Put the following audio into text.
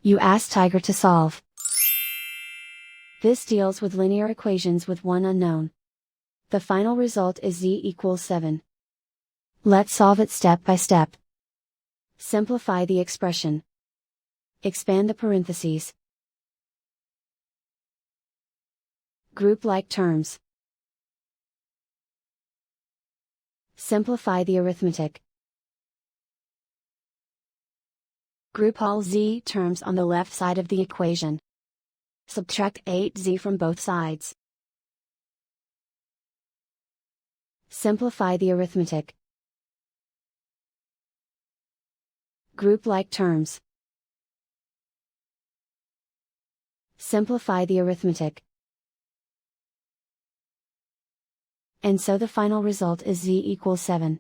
You ask Tiger to solve. This deals with linear equations with one unknown. The final result is z equals 7. Let's solve it step by step. Simplify the expression. Expand the parentheses. Group like terms. Simplify the arithmetic. Group all z terms on the left side of the equation. Subtract 8z from both sides. Simplify the arithmetic. Group like terms. Simplify the arithmetic. And so the final result is z equals 7.